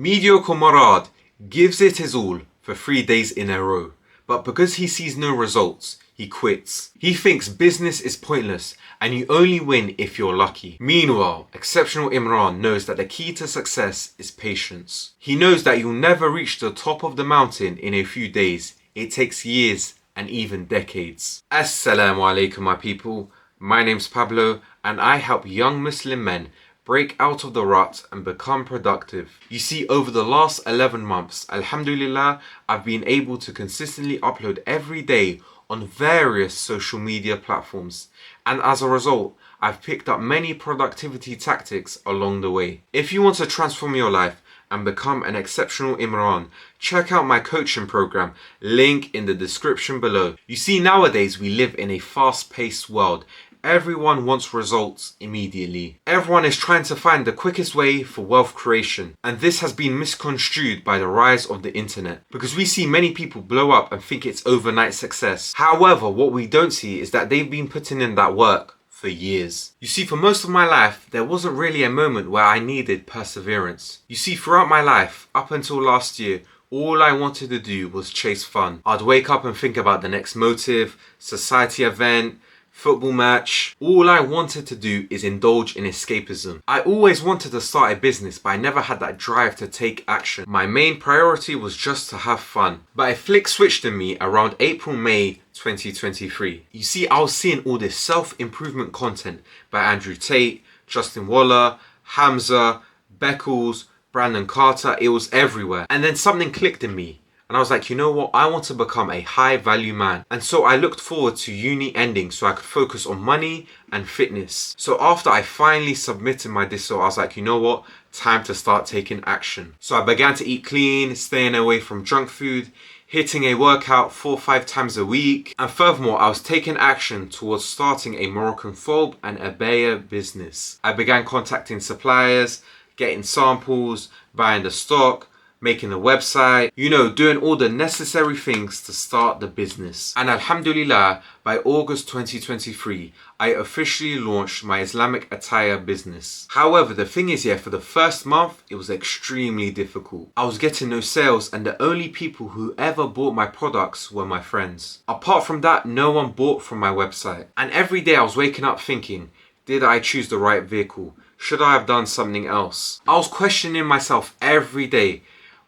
Mediocre Murad gives it his all for 3 days in a row, but because he sees no results, he quits. He thinks business is pointless and you only win if you're lucky. Meanwhile, Exceptional Imran knows that the key to success is patience. He knows that you'll never reach the top of the mountain in a few days. It takes years and even decades. Assalamu alaikum, my people. My name's Pablo and I help young Muslim men break out of the rut and become productive. You see, over the last 11 months, alhamdulillah, I've been able to consistently upload every day on various social media platforms, and as a result, I've picked up many productivity tactics along the way. If you want to transform your life and become an exceptional Imran, check out my coaching program, link in the description below. You see, nowadays we live in a fast-paced world. Everyone wants results immediately. Everyone is trying to find the quickest way for wealth creation. And this has been misconstrued by the rise of the internet, because we see many people blow up and think it's overnight success. However, what we don't see is that they've been putting in that work for years. You see, for most of my life, there wasn't really a moment where I needed perseverance. You see, throughout my life, up until last year, all I wanted to do was chase fun. I'd wake up and think about the next motive, society event, football match. All I wanted to do is indulge in escapism. I always wanted to start a business, but I never had that drive to take action. My main priority was just to have fun. But a flick switched in me around April-May 2023. You see, I was seeing all this self-improvement content by Andrew Tate, Justin Waller, Hamza, Beckles, Brandon Carter. It was everywhere. And then something clicked in me. And I was like, you know what? I want to become a high value man. And so I looked forward to uni ending so I could focus on money and fitness. So after I finally submitted my DISO, I was like, you know what? Time to start taking action. So I began to eat clean, staying away from junk food, hitting a workout 4 or 5 times a week. And furthermore, I was taking action towards starting a Moroccan fob and abaya business. I began contacting suppliers, getting samples, buying the stock, making a website, doing all the necessary things to start the business. And alhamdulillah, by August 2023, I officially launched my Islamic attire business. However, the thing is, for the first month, it was extremely difficult. I was getting no sales and the only people who ever bought my products were my friends. Apart from that, no one bought from my website. And every day I was waking up thinking, did I choose the right vehicle? Should I have done something else? I was questioning myself every day.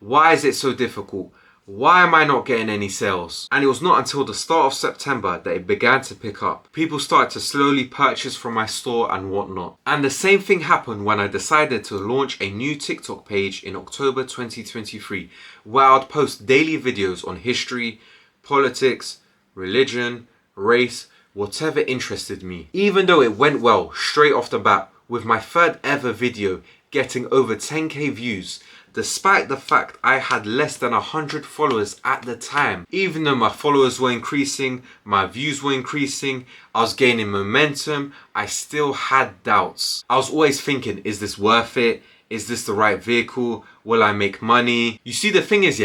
Why is it so difficult? Why am I not getting any sales? And it was not until the start of September that it began to pick up. People started to slowly purchase from my store and whatnot. And the same thing happened when I decided to launch a new TikTok page in October 2023, where I'd post daily videos on history, politics, religion, race, whatever interested me. Even though it went well straight off the bat, with my third ever video getting over 10k views, despite the fact I had less than 100 followers at the time. Even though my followers were increasing, my views were increasing, I was gaining momentum, I still had doubts. I was always thinking, is this worth it? Is this the right vehicle? Will I make money? You see, the thing is,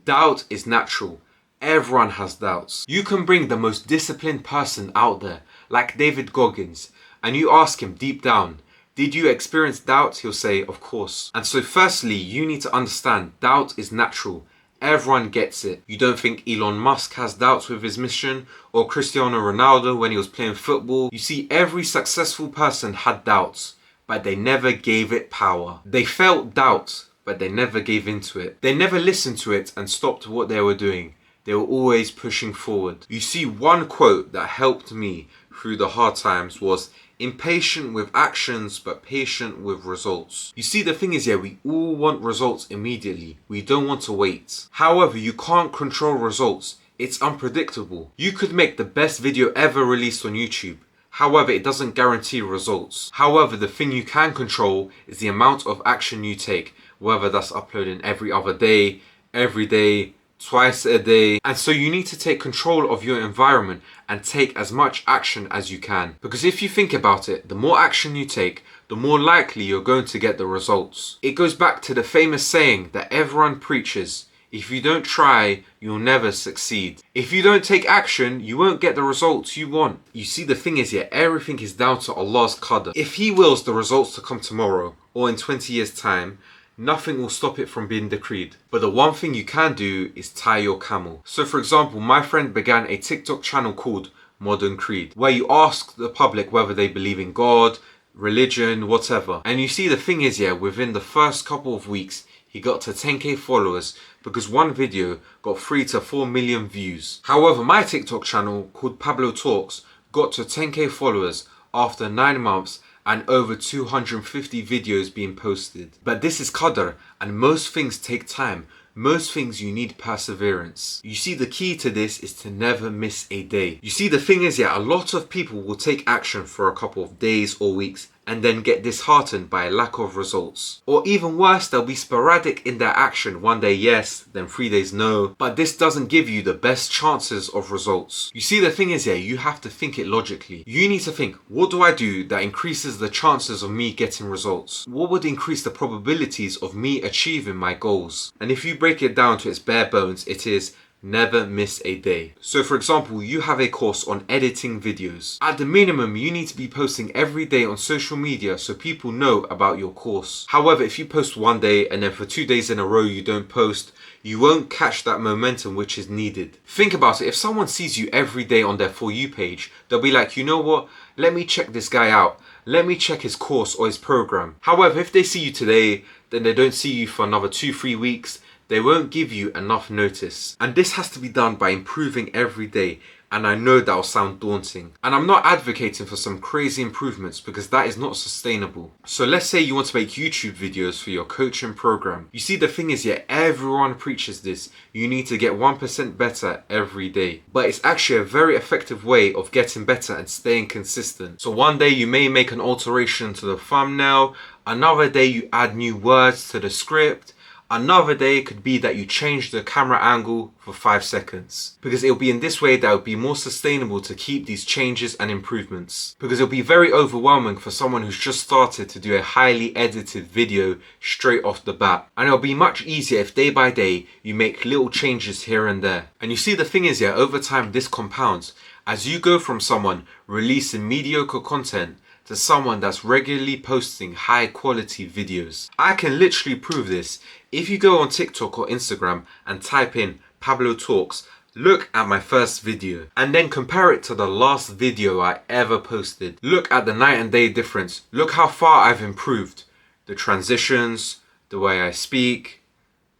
doubt is natural. Everyone has doubts. You can bring the most disciplined person out there, like David Goggins, and you ask him deep down, did you experience doubt? He'll say, of course. And so firstly, you need to understand doubt is natural. Everyone gets it. You don't think Elon Musk has doubts with his mission, or Cristiano Ronaldo when he was playing football. You see, every successful person had doubts, but they never gave it power. They felt doubt, but they never gave into it. They never listened to it and stopped what they were doing. They were always pushing forward. You see, one quote that helped me through the hard times was, impatient with actions, but patient with results. You see, the thing is, we all want results immediately. We don't want to wait. However, you can't control results. It's unpredictable. You could make the best video ever released on YouTube. However, it doesn't guarantee results. However, the thing you can control is the amount of action you take, whether that's uploading every other day, every day, twice a day. And so you need to take control of your environment and take as much action as you can. Because if you think about it, the more action you take, the more likely you're going to get the results. It goes back to the famous saying that everyone preaches, if you don't try, you'll never succeed. If you don't take action, you won't get the results you want. You see, the thing is, everything is down to Allah's qadr. If He wills the results to come tomorrow or in 20 years time, nothing will stop it from being decreed. But the one thing you can do is tie your camel. So for example, my friend began a TikTok channel called Modern Creed, where you ask the public whether they believe in God, religion, whatever. And you see, the thing is, within the first couple of weeks, he got to 10k followers because one video got 3 to 4 million views. However, my TikTok channel called Pablo Talks got to 10k followers after 9 months and over 250 videos being posted. But this is qadr, and most things take time. Most things you need perseverance. You see, the key to this is to never miss a day. You see, the thing is, a lot of people will take action for a couple of days or weeks and then get disheartened by a lack of results. Or even worse, they'll be sporadic in their action. One day yes, then 3 days no. But this doesn't give you the best chances of results. You see, the thing is, you have to think it logically. You need to think, what do I do that increases the chances of me getting results? What would increase the probabilities of me achieving my goals? And if you break it down to its bare bones, it is never miss a day. So for example, you have a course on editing videos. At the minimum, you need to be posting every day on social media so people know about your course. However, if you post one day and then for 2 days in a row you don't post, you won't catch that momentum which is needed. Think about it, if someone sees you every day on their For You page, they'll be like, you know what, let me check this guy out. Let me check his course or his program. However, if they see you today, then they don't see you for another 2-3 weeks, they won't give you enough notice. And this has to be done by improving every day. And I know that'll sound daunting. And I'm not advocating for some crazy improvements because that is not sustainable. So let's say you want to make YouTube videos for your coaching program. You see, the thing is, everyone preaches this. You need to get 1% better every day. But it's actually a very effective way of getting better and staying consistent. So one day you may make an alteration to the thumbnail. Another day you add new words to the script. Another day could be that you change the camera angle for 5 seconds. Because it'll be in this way that it'll be more sustainable to keep these changes and improvements. Because it'll be very overwhelming for someone who's just started to do a highly edited video straight off the bat. And it'll be much easier if day by day you make little changes here and there. And you see, the thing is, over time this compounds. As you go from someone releasing mediocre content to someone that's regularly posting high quality videos. I can literally prove this. If you go on TikTok or Instagram and type in Pablo Talks, look at my first video and then compare it to the last video I ever posted. Look at the night and day difference. Look how far I've improved. The transitions, the way I speak,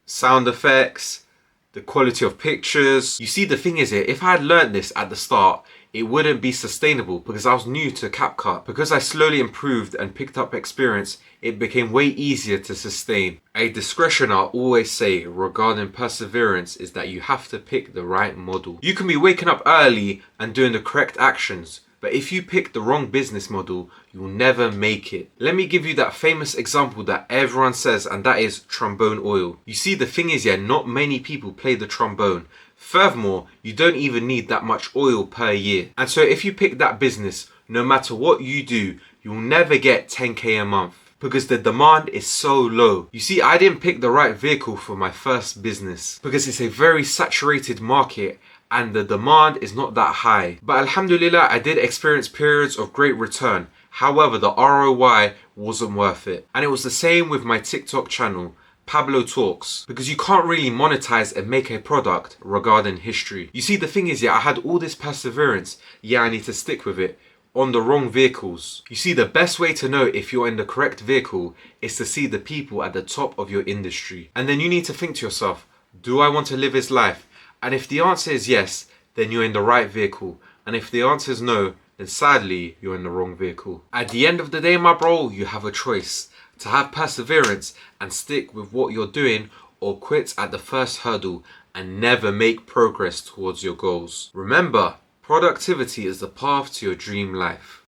sound effects, the quality of pictures. You see, the thing is, if I had learned this at the start, it wouldn't be sustainable because I was new to CapCut. Because I slowly improved and picked up experience, it became way easier to sustain. A discretion I always say regarding perseverance is that you have to pick the right model. You can be waking up early and doing the correct actions, but if you pick the wrong business model, you'll never make it. Let me give you that famous example that everyone says, and that is trombone oil. You see, the thing is, not many people play the trombone. Furthermore, you don't even need that much oil per year. And so if you pick that business, no matter what you do, you'll never get 10k a month because the demand is so low. You see, I didn't pick the right vehicle for my first business because it's a very saturated market and the demand is not that high. But alhamdulillah, I did experience periods of great return. However, the ROI wasn't worth it. And it was the same with my TikTok channel, Pablo Talks, because you can't really monetize and make a product regarding history. You see, the thing is, I had all this perseverance, I need to stick with it, on the wrong vehicles. You see, the best way to know if you're in the correct vehicle is to see the people at the top of your industry. And then you need to think to yourself, do I want to live this life? And if the answer is yes, then you're in the right vehicle. And if the answer is no, then sadly, you're in the wrong vehicle. At the end of the day, my bro, you have a choice. To have perseverance and stick with what you're doing, or quit at the first hurdle and never make progress towards your goals. Remember, productivity is the path to your dream life.